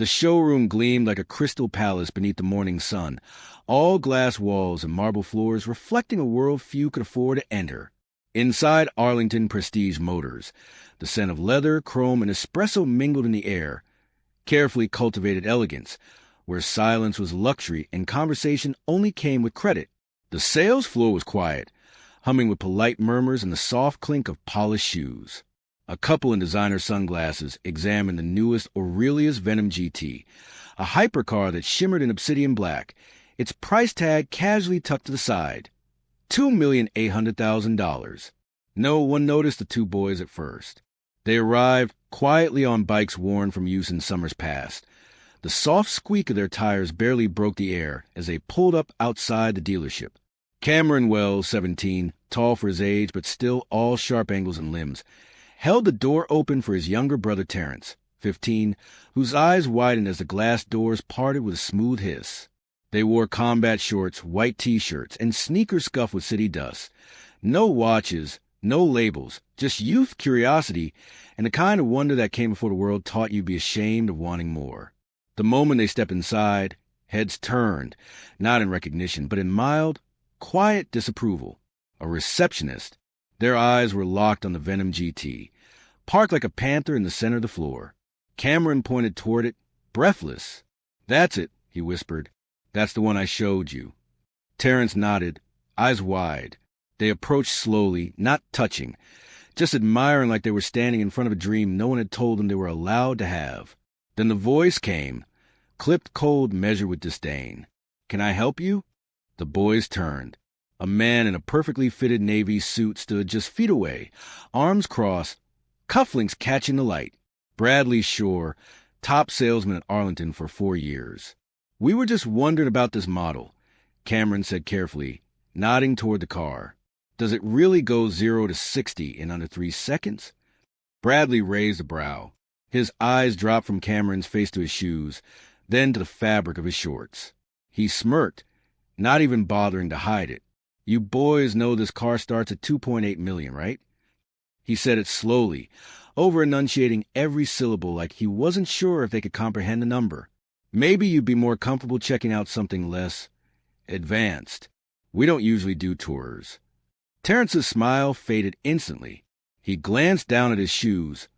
The showroom gleamed like a crystal palace beneath the morning sun, all glass walls and marble floors reflecting a world few could afford to enter. Inside Arlington Prestige Motors, the scent of leather, chrome, and espresso mingled in the air. Carefully cultivated elegance, where silence was luxury and conversation only came with credit. The sales floor was quiet, humming with polite murmurs and the soft clink of polished shoes. A couple in designer sunglasses examined the newest Aurelius Venom GT, a hypercar that shimmered in obsidian black, its price tag casually tucked to the side. $2,800,000. No one noticed the two boys at first. They arrived quietly on bikes worn from use in summers past. The soft squeak of their tires barely broke the air as they pulled up outside the dealership. Cameron Wells, 17, tall for his age but still all sharp angles and limbs, held the door open for his younger brother Terrence, 15, whose eyes widened as the glass doors parted with a smooth hiss. They wore combat shorts, white T-shirts, and sneakers scuffed with city dust. No watches, no labels, just youth curiosity and the kind of wonder that came before the world taught you to be ashamed of wanting more. The moment they stepped inside, heads turned, not in recognition, but in mild, quiet disapproval. A receptionist. Their eyes were locked on the Venom GT, parked like a panther in the center of the floor. Cameron pointed toward it, breathless. "That's it," he whispered. "That's the one I showed you." Terrence nodded, eyes wide. They approached slowly, not touching, just admiring like they were standing in front of a dream no one had told them they were allowed to have. Then the voice came, clipped cold, measured with disdain. "Can I help you?" The boys turned. A man in a perfectly fitted navy suit stood just feet away, arms crossed, cufflinks catching the light. Bradley Shore, top salesman at Arlington for 4 years. "We were just wondering about this model," Cameron said carefully, nodding toward the car. "Does it really go 0 to 60 in under 3 seconds? Bradley raised a brow. His eyes dropped from Cameron's face to his shoes, then to the fabric of his shorts. He smirked, not even bothering to hide it. "You boys know this car starts at $2.8 million, right?" He said it slowly, over-enunciating every syllable like he wasn't sure if they could comprehend the number. "Maybe you'd be more comfortable checking out something less advanced. We don't usually do tours." Terrence's smile faded instantly. He glanced down at his shoes,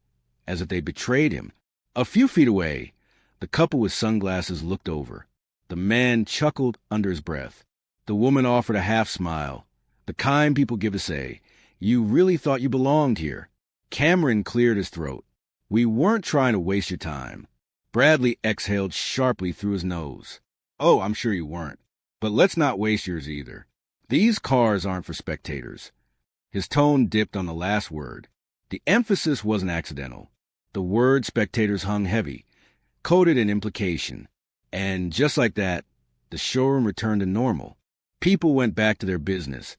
as if they betrayed him. A few feet away, the couple with sunglasses looked over. The man chuckled under his breath. The woman offered a half-smile, the kind people give to say, "You really thought you belonged here." Cameron cleared his throat. "We weren't trying to waste your time." Bradley exhaled sharply through his nose. "Oh, I'm sure you weren't. But let's not waste yours either. These cars aren't for spectators." His tone dipped on the last word. The emphasis wasn't accidental. The word spectators hung heavy, coated in implication. And just like that, the showroom returned to normal. People went back to their business,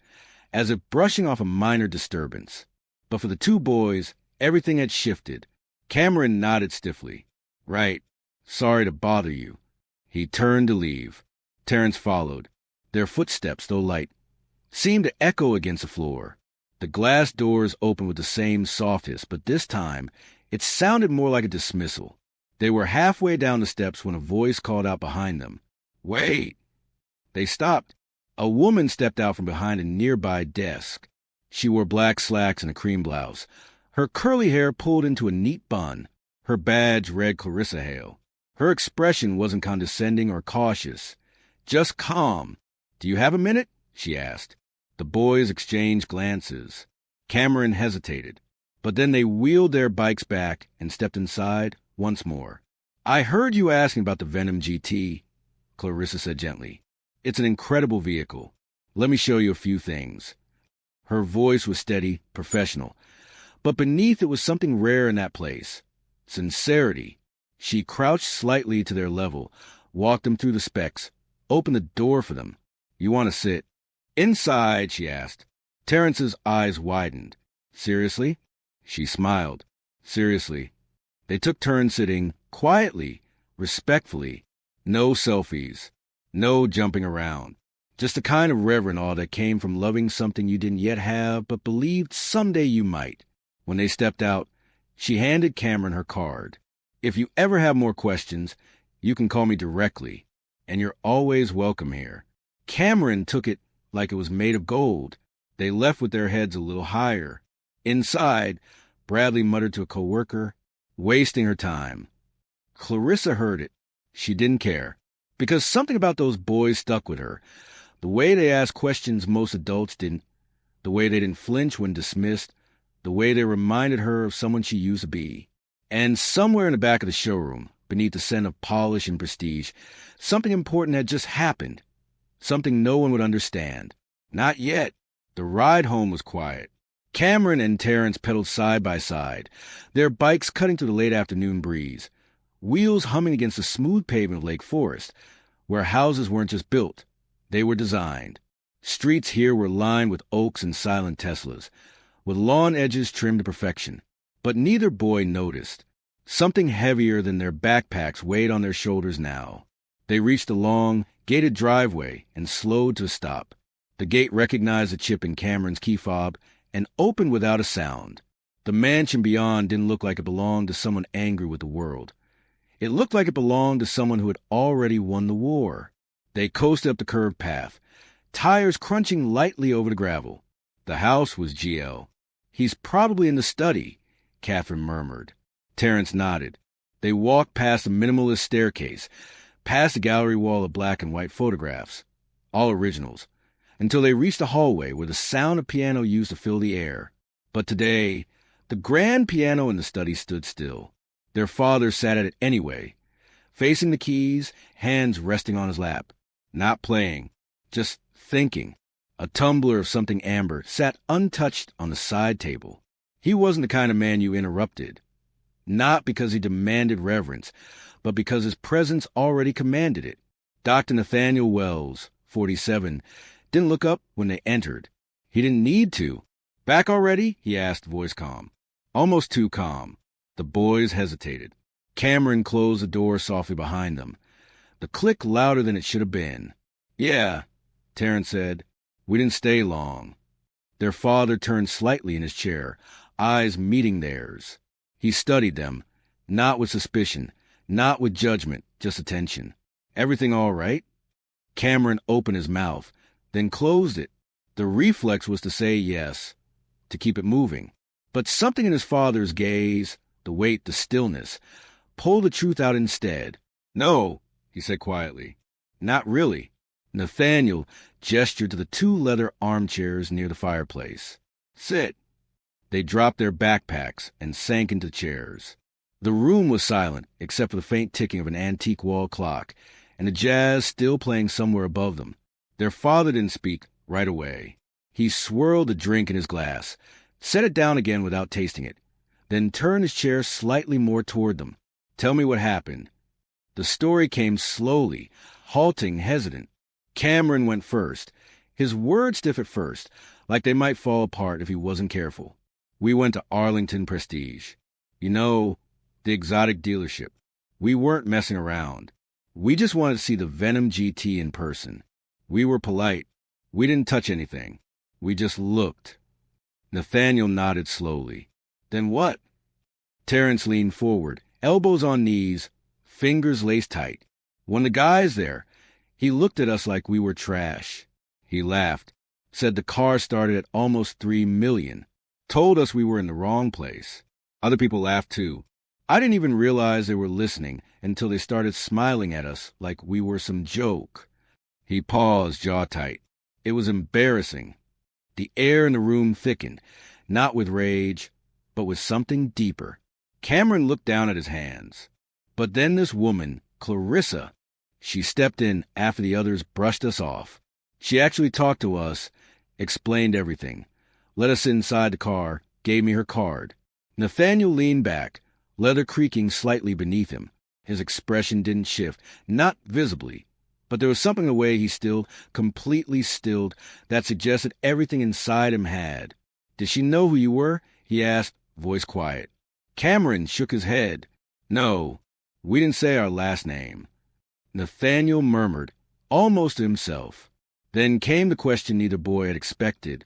as if brushing off a minor disturbance. But for the two boys, everything had shifted. Cameron nodded stiffly. "Right. Sorry to bother you." He turned to leave. Terrence followed. Their footsteps, though light, seemed to echo against the floor. The glass doors opened with the same soft hiss, but this time it sounded more like a dismissal. They were halfway down the steps when a voice called out behind them, "Wait!" They stopped. A woman stepped out from behind a nearby desk. She wore black slacks and a cream blouse. Her curly hair pulled into a neat bun. Her badge read Clarissa Hale. Her expression wasn't condescending or cautious, just calm. "Do you have a minute?" she asked. The boys exchanged glances. Cameron hesitated, but then they wheeled their bikes back and stepped inside once more. "I heard you asking about the Venom GT," Clarissa said gently. "It's an incredible vehicle. Let me show you a few things." Her voice was steady, professional, but beneath it was something rare in that place. Sincerity. She crouched slightly to their level, walked them through the specs, opened the door for them. "You want to sit?" "Inside?" she asked. Terrence's eyes widened. "Seriously?" She smiled. "Seriously." They took turns sitting, quietly, respectfully. No selfies. No jumping around. Just the kind of reverent awe that came from loving something you didn't yet have but believed someday you might. When they stepped out, she handed Cameron her card. If you ever have more questions, you can call me directly, and you're always welcome here. Cameron took it like it was made of gold. They left with their heads a little higher. Inside, Bradley muttered to a coworker, wasting her time. Clarissa heard it. She didn't care, because something about those boys stuck with her. The way they asked questions most adults didn't, the way they didn't flinch when dismissed, the way they reminded her of someone she used to be. And somewhere in the back of the showroom, beneath the scent of polish and prestige, something important had just happened. Something no one would understand. Not yet. The ride home was quiet. Cameron and Terrence pedaled side by side, their bikes cutting through the late afternoon breeze, wheels humming against the smooth pavement of Lake Forest, where houses weren't just built, they were designed. Streets here were lined with oaks and silent Teslas, with lawn edges trimmed to perfection. But neither boy noticed. Something heavier than their backpacks weighed on their shoulders now. They reached a long, gated driveway and slowed to a stop. The gate recognized the chip in Cameron's key fob and opened without a sound. The mansion beyond didn't look like it belonged to someone angry with the world. It looked like it belonged to someone who had already won the war. They coasted up the curved path, tires crunching lightly over the gravel. The house was GL. "He's probably in the study," Catherine murmured. Terrence nodded. They walked past a minimalist staircase, past a gallery wall of black and white photographs, all originals, until they reached a hallway where the sound of piano used to fill the air. But today, the grand piano in the study stood still. Their father sat at it anyway, facing the keys, hands resting on his lap. Not playing, just thinking. A tumbler of something amber sat untouched on the side table. He wasn't the kind of man you interrupted. Not because he demanded reverence, but because his presence already commanded it. Dr. Nathaniel Wells, 47, didn't look up when they entered. He didn't need to. "Back already?" he asked, voice calm. Almost too calm. The boys hesitated. Cameron closed the door softly behind them. The click louder than it should have been. "Yeah," Terrence said. "We didn't stay long." Their father turned slightly in his chair, eyes meeting theirs. He studied them, not with suspicion, not with judgment, just attention. "Everything all right?" Cameron opened his mouth, then closed it. The reflex was to say yes, to keep it moving. But something in his father's gaze, the weight, the stillness, pulled the truth out instead. "No," he said quietly. "Not really." Nathaniel gestured to the two leather armchairs near the fireplace. "Sit." They dropped their backpacks and sank into chairs. The room was silent, except for the faint ticking of an antique wall clock, and the jazz still playing somewhere above them. Their father didn't speak right away. He swirled the drink in his glass, set it down again without tasting it, then turned his chair slightly more toward them. "Tell me what happened." The story came slowly, halting, hesitant. Cameron went first, his words stiff at first, like they might fall apart if he wasn't careful. "We went to Arlington Prestige. You know, the exotic dealership. We weren't messing around. We just wanted to see the Venom GT in person. We were polite. We didn't touch anything. We just looked." Nathaniel nodded slowly. "Then what?" Terrence leaned forward, elbows on knees, fingers laced tight. "When the guy's there, he looked at us like we were trash. He laughed, said the car started at almost 3 million, told us we were in the wrong place. Other people laughed too. I didn't even realize they were listening until they started smiling at us like we were some joke." He paused, jaw tight. It was embarrassing. The air in the room thickened, not with rage, but with something deeper. Cameron looked down at his hands. But then this woman, Clarissa, she stepped in after the others brushed us off. She actually talked to us, explained everything, let us inside the car, gave me her card. Nathaniel leaned back, leather creaking slightly beneath him. His expression didn't shift, not visibly, but there was something in the way he stilled, completely stilled, that suggested everything inside him had. "Did she know who you were?" he asked, voice quiet. Cameron shook his head. "No, we didn't say our last name." Nathaniel murmured, almost to himself. Then came the question neither boy had expected.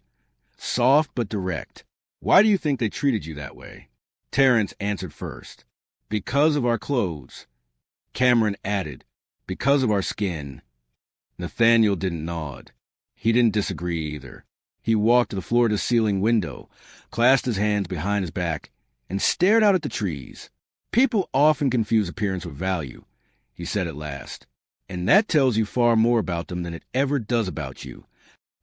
Soft but direct. "Why do you think they treated you that way?" Terrence answered first. Because of our clothes. Cameron added, because of our skin. Nathaniel didn't nod. He didn't disagree either. He walked to the floor-to-ceiling window, clasped his hands behind his back, and stared out at the trees. People often confuse appearance with value, he said at last, and that tells you far more about them than it ever does about you.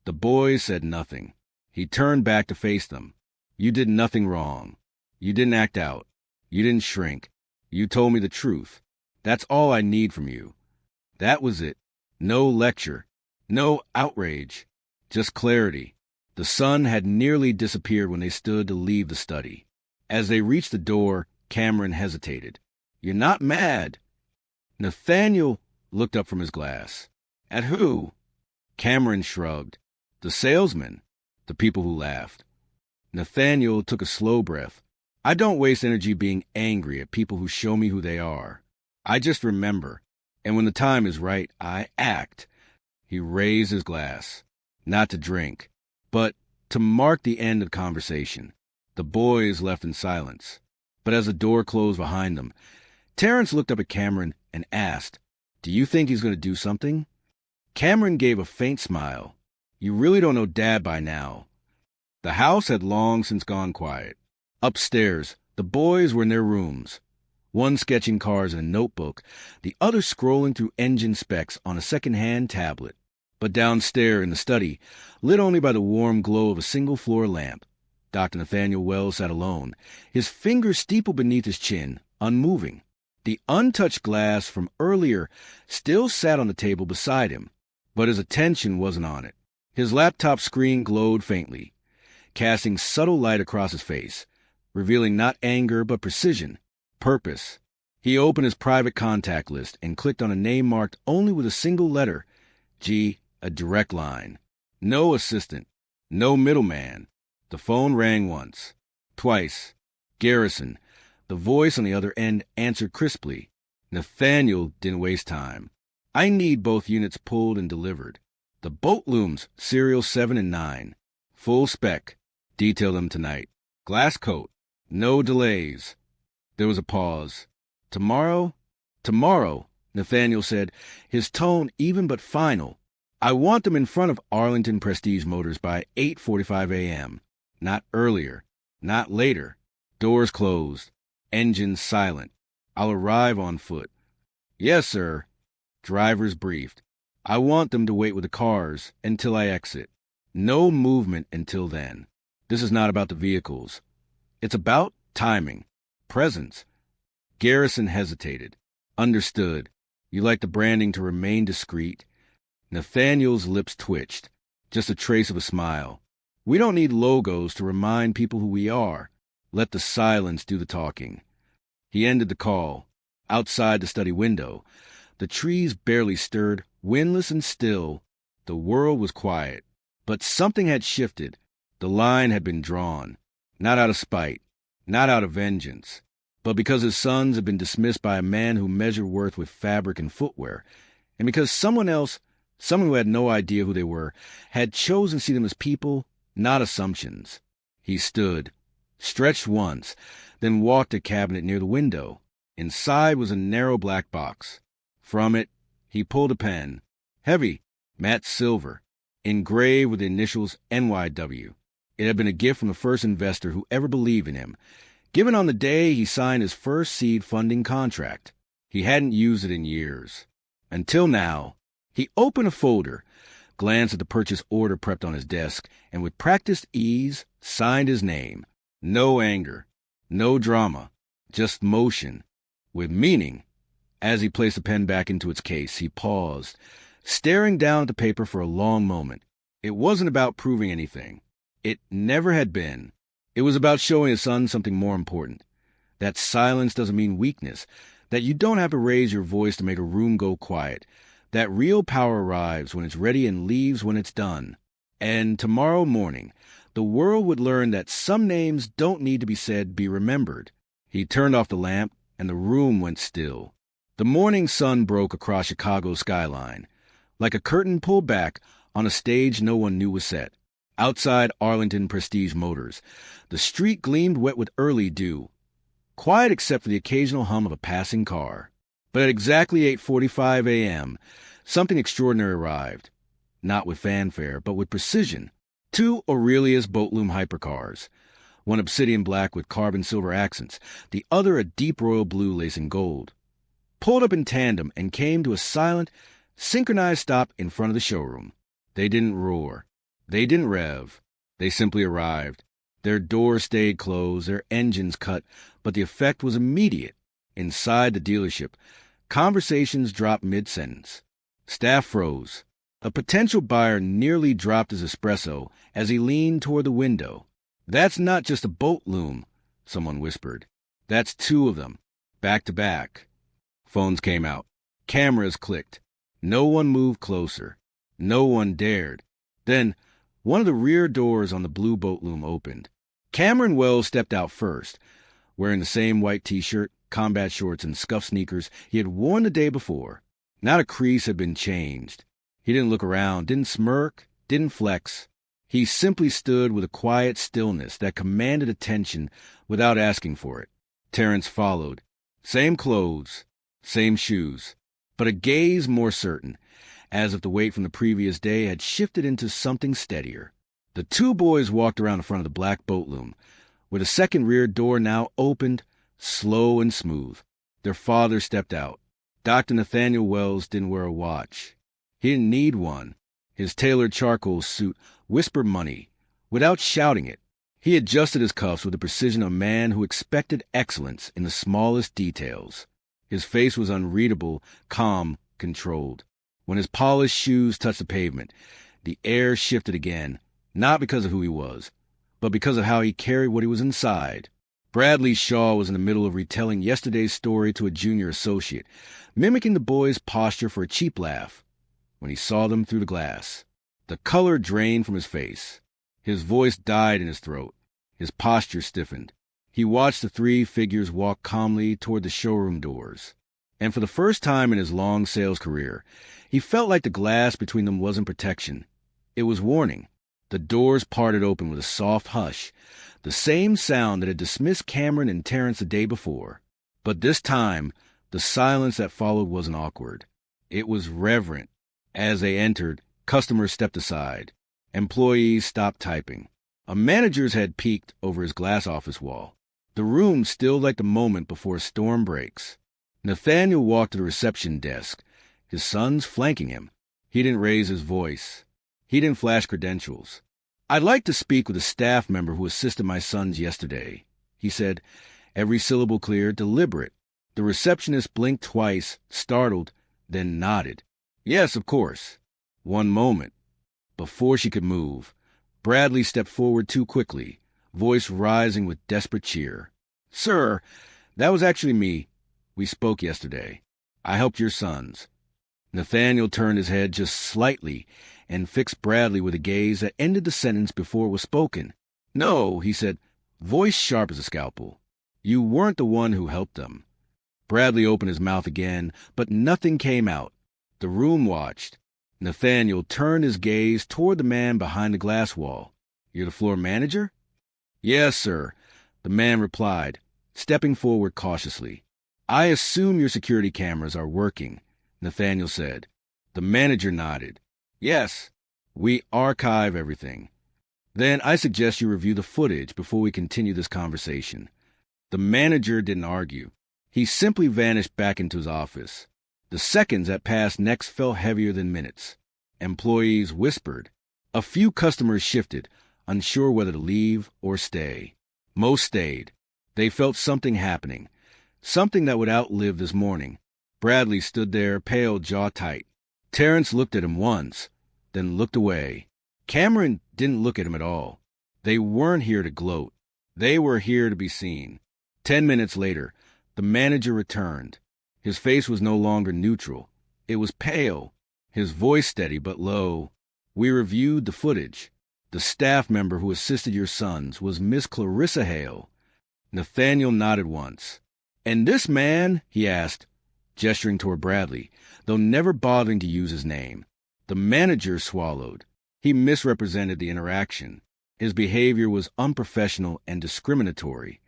The boys said nothing. He turned back to face them. You did nothing wrong. You didn't act out. You didn't shrink. You told me the truth. That's all I need from you. That was it. No lecture. No outrage. Just clarity. The sun had nearly disappeared when they stood to leave the study. As they reached the door, Cameron hesitated. You're not mad. Nathaniel looked up from his glass. At who? Cameron shrugged. The salesman. The people who laughed. Nathaniel took a slow breath. I don't waste energy being angry at people who show me who they are. I just remember, and when the time is right, I act. He raised his glass, not to drink, but to mark the end of the conversation. The boys left in silence, but as the door closed behind them, Terrence looked up at Cameron and asked, Do you think he's going to do something? Cameron gave a faint smile. You really don't know Dad by now. The house had long since gone quiet. Upstairs, the boys were in their rooms, one sketching cars in a notebook, the other scrolling through engine specs on a second-hand tablet. But downstairs in the study, lit only by the warm glow of a single-floor lamp, Dr. Nathaniel Wells sat alone, his fingers steepled beneath his chin, unmoving. The untouched glass from earlier still sat on the table beside him, but his attention wasn't on it. His laptop screen glowed faintly, casting subtle light across his face, revealing not anger but precision, purpose. He opened his private contact list and clicked on a name marked only with a single letter, G, a direct line. No assistant, no middleman. The phone rang once, twice. Garrison. The voice on the other end answered crisply. Nathaniel didn't waste time. I need both units pulled and delivered. The boat looms, serial 7 and 9. Full spec. Detail them tonight. Glass coat. No delays. There was a pause. Tomorrow? Tomorrow, Nathaniel said, his tone even but final. I want them in front of Arlington Prestige Motors by 8:45 a.m. Not earlier. Not later. Doors closed. Engines silent. I'll arrive on foot. Yes, sir. Drivers briefed. I want them to wait with the cars until I exit. No movement until then. This is not about the vehicles. It's about timing. Presence. Garrison hesitated. Understood. You like the branding to remain discreet? Nathaniel's lips twitched. Just a trace of a smile. We don't need logos to remind people who we are. Let the silence do the talking. He ended the call. Outside the study window, the trees barely stirred, windless and still. The world was quiet. But something had shifted. The line had been drawn. Not out of spite. Not out of vengeance. But because his sons had been dismissed by a man who measured worth with fabric and footwear. And because someone else, someone who had no idea who they were, had chosen to see them as people, not assumptions. He stood, stretched once, then walked to a cabinet near the window. Inside was a narrow black box. From it, he pulled a pen. Heavy, matte silver, engraved with the initials NYW. It had been a gift from the first investor who ever believed in him, given on the day he signed his first seed funding contract. He hadn't used it in years. Until now. He opened a folder, glanced at the purchase order prepped on his desk, and with practiced ease, signed his name. No anger, no drama, just motion, with meaning. As he placed the pen back into its case, he paused, staring down at the paper for a long moment. It wasn't about proving anything. It never had been. It was about showing his son something more important. That silence doesn't mean weakness, that you don't have to raise your voice to make a room go quiet, that real power arrives when it's ready and leaves when it's done. And tomorrow morning, the world would learn that some names don't need to be said, be remembered. He turned off the lamp, and the room went still. The morning sun broke across Chicago's skyline, like a curtain pulled back on a stage no one knew was set. Outside Arlington Prestige Motors, the street gleamed wet with early dew. quiet except for the occasional hum of a passing car. But at exactly 8:45 a.m., something extraordinary arrived. Not with fanfare, but with precision. 2 Aurelius Boatloom hypercars. One obsidian black with carbon silver accents, the other a deep royal blue lacing gold. Pulled up in tandem and came to a silent, synchronized stop in front of the showroom. They didn't roar. They didn't rev. They simply arrived. Their doors stayed closed, their engines cut, but the effect was immediate. Inside the dealership, conversations dropped mid-sentence. Staff froze. A potential buyer nearly dropped his espresso as he leaned toward the window. "That's not just a boat loom," someone whispered. "That's 2 of them, back to back." Phones came out. Cameras clicked. No one moved closer. No one dared. Then, one of the rear doors on the blue boat loom opened. Cameron Wells stepped out first, wearing the same white T-shirt, combat shorts, and scuffed sneakers he had worn the day before. Not a crease had been changed. He didn't look around, didn't smirk, didn't flex. He simply stood with a quiet stillness that commanded attention without asking for it. Terrence followed. Same clothes, same shoes, but a gaze more certain, as if the weight from the previous day had shifted into something steadier. The 2 boys walked around the front of the black boat loom, with a second rear door now opened, slow and smooth. Their father stepped out. Dr. Nathaniel Wells didn't wear a watch. He didn't need one. His tailored charcoal suit whispered money, without shouting it. He adjusted his cuffs with the precision of a man who expected excellence in the smallest details. His face was unreadable, calm, controlled. When his polished shoes touched the pavement, the air shifted again, not because of who he was, but because of how he carried what he was inside. Bradley Shaw was in the middle of retelling yesterday's story to a junior associate, mimicking the boys' posture for a cheap laugh, when he saw them through the glass. The color drained from his face. His voice died in his throat. His posture stiffened. He watched the 3 figures walk calmly toward the showroom doors. And for the first time in his long sales career, he felt like the glass between them wasn't protection. It was warning. The doors parted open with a soft hush, the same sound that had dismissed Cameron and Terrence the day before. But this time, the silence that followed wasn't awkward. It was reverent. As they entered, customers stepped aside. Employees stopped typing. A manager's head peeked over his glass office wall. The room stilled like the moment before a storm breaks. Nathaniel walked to the reception desk, his sons flanking him. He didn't raise his voice. He didn't flash credentials. "I'd like to speak with a staff member who assisted my sons yesterday," he said, every syllable clear, deliberate. The receptionist blinked twice, startled, then nodded. "Yes, of course." One moment. Before she could move, Bradley stepped forward too quickly, voice rising with desperate cheer. "Sir, that was actually me. We spoke yesterday. I helped your sons." Nathaniel turned his head just slightly and fixed Bradley with a gaze that ended the sentence before it was spoken. "No," he said, voice sharp as a scalpel. "You weren't the one who helped them." Bradley opened his mouth again, but nothing came out. The room watched. Nathaniel turned his gaze toward the man behind the glass wall. "You're the floor manager?" "Yes, sir," the man replied, stepping forward cautiously. "I assume your security cameras are working," Nathaniel said. The manager nodded. "Yes, we archive everything." "Then I suggest you review the footage before we continue this conversation." The manager didn't argue. He simply vanished back into his office. The seconds that passed next felt heavier than minutes. Employees whispered. A few customers shifted, unsure whether to leave or stay. Most stayed. They felt something happening, something that would outlive this morning. Bradley stood there, pale, jaw tight. Terrence looked at him once, then looked away. Cameron didn't look at him at all. They weren't here to gloat. They were here to be seen. 10 minutes later, the manager returned. His face was no longer neutral. It was pale, his voice steady but low. "We reviewed the footage. The staff member who assisted your sons was Miss Clarissa Hale." Nathaniel nodded once. "And this man?" he asked, gesturing toward Bradley, though never bothering to use his name. The manager swallowed. He misrepresented the interaction. His behavior was unprofessional and discriminatory.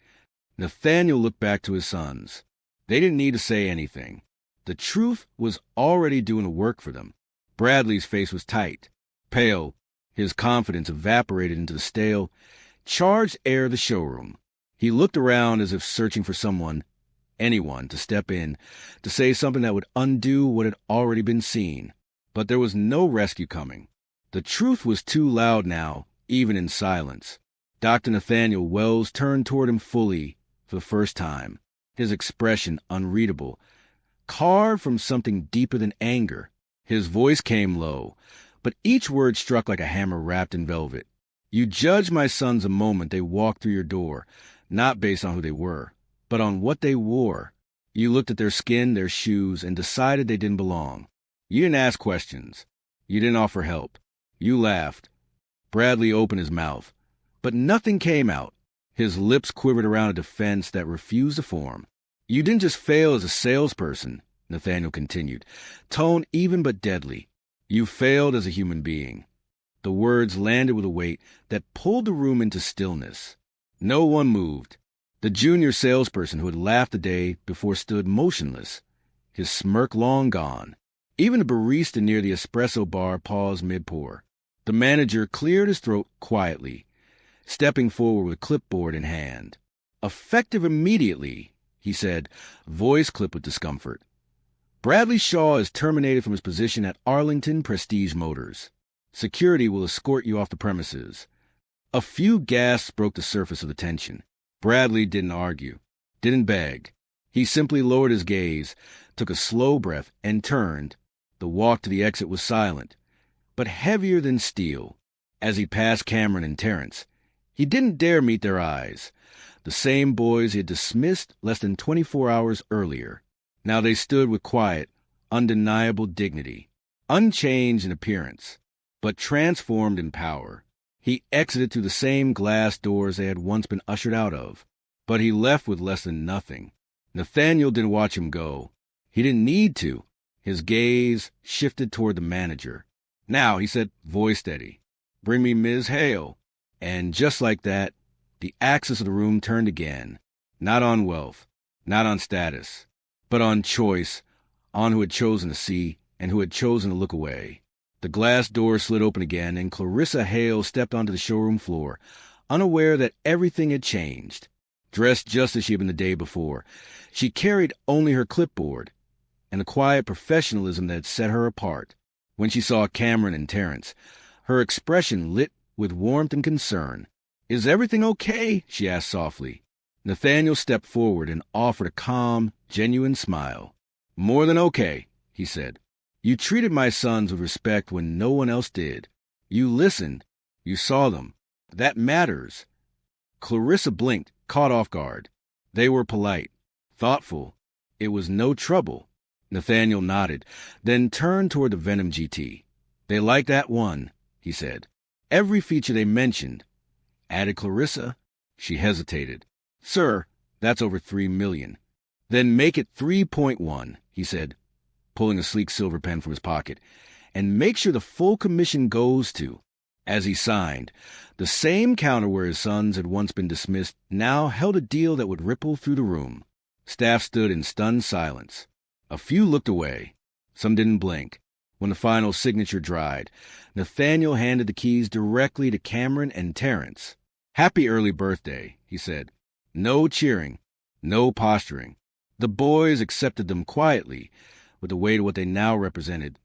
Nathaniel looked back to his sons. They didn't need to say anything. The truth was already doing the work for them. Bradley's face was tight, pale. His confidence evaporated into the stale, charged air of the showroom. He looked around as if searching for someone, anyone, to step in, to say something that would undo what had already been seen. But there was no rescue coming. The truth was too loud now, even in silence. Dr. Nathaniel Wells turned toward him fully for the first time, his expression unreadable, carved from something deeper than anger. His voice came low, but each word struck like a hammer wrapped in velvet. You judged my sons the moment they walked through your door, not based on who they were, but on what they wore. You looked at their skin, their shoes, and decided they didn't belong. You didn't ask questions. You didn't offer help. You laughed. Bradley opened his mouth, but nothing came out. His lips quivered around a defense that refused to form. You didn't just fail as a salesperson, Nathaniel continued, tone even but deadly. You failed as a human being. The words landed with a weight that pulled the room into stillness. No one moved. The junior salesperson who had laughed the day before stood motionless, his smirk long gone. Even the barista near the espresso bar paused mid-pour. The manager cleared his throat quietly, stepping forward with a clipboard in hand. "Effective immediately," he said, voice clipped with discomfort. "Bradley Shaw is terminated from his position at Arlington Prestige Motors. Security will escort you off the premises." A few gasps broke the surface of the tension. Bradley didn't argue, didn't beg. He simply lowered his gaze, took a slow breath, and turned. The walk to the exit was silent, but heavier than steel. As he passed Cameron and Terrence, he didn't dare meet their eyes. The same boys he had dismissed less than 24 hours earlier. Now they stood with quiet, undeniable dignity, unchanged in appearance, but transformed in power. He exited through the same glass doors they had once been ushered out of, but he left with less than nothing. Nathaniel didn't watch him go. He didn't need to. His gaze shifted toward the manager. "Now," he said, voice steady, "bring me Ms. Hale." And just like that, the axis of the room turned again, not on wealth, not on status, but on choice, on who had chosen to see and who had chosen to look away. The glass door slid open again, and Clarissa Hale stepped onto the showroom floor, unaware that everything had changed. Dressed just as she had been the day before, she carried only her clipboard and the quiet professionalism that had set her apart. When she saw Cameron and Terrence, her expression lit with warmth and concern. "Is everything okay?" she asked softly. Nathaniel stepped forward and offered a calm, genuine smile. "More than okay," he said. "You treated my sons with respect when no one else did. You listened. You saw them. That matters." Clarissa blinked, caught off guard. They were polite, thoughtful. It was no trouble. Nathaniel nodded, then turned toward the Venom GT. "They like that one," he said. "Every feature they mentioned," added Clarissa. She hesitated. "Sir, that's over $3 million. "Then make it 3.1, he said, pulling a sleek silver pen from his pocket. "And make sure the full commission goes to." As he signed, the same counter where his sons had once been dismissed now held a deal that would ripple through the room. Staff stood in stunned silence. A few looked away. Some didn't blink. When the final signature dried, Nathaniel handed the keys directly to Cameron and Terrence. "Happy early birthday," he said. No cheering, no posturing. The boys accepted them quietly, with the weight of what they now represented,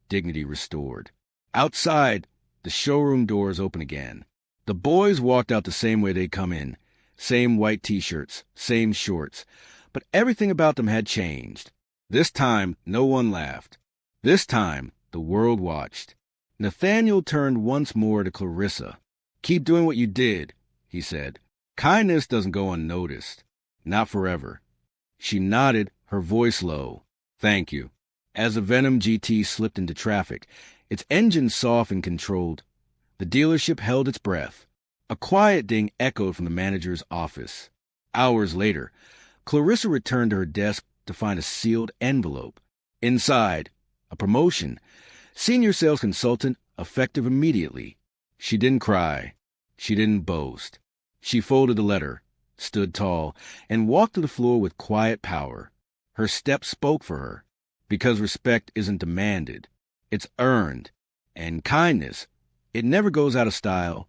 dignity restored. Outside, the showroom doors opened again. The boys walked out the same way they'd come in, same white T-shirts, same shorts, but everything about them had changed. This time, no one laughed. This time, the world watched. Nathaniel turned once more to Clarissa. "Keep doing what you did," he said. "Kindness doesn't go unnoticed. Not forever." She nodded, her voice low. "Thank you." As the Venom GT slipped into traffic, its engine soft and controlled, the dealership held its breath. A quiet ding echoed from the manager's office. Hours later, Clarissa returned to her desk to find a sealed envelope. Inside, a promotion. Senior sales consultant, effective immediately. She didn't cry. She didn't boast. She folded the letter, stood tall, and walked to the floor with quiet power. Her step spoke for her, because respect isn't demanded. It's earned. And kindness, it never goes out of style.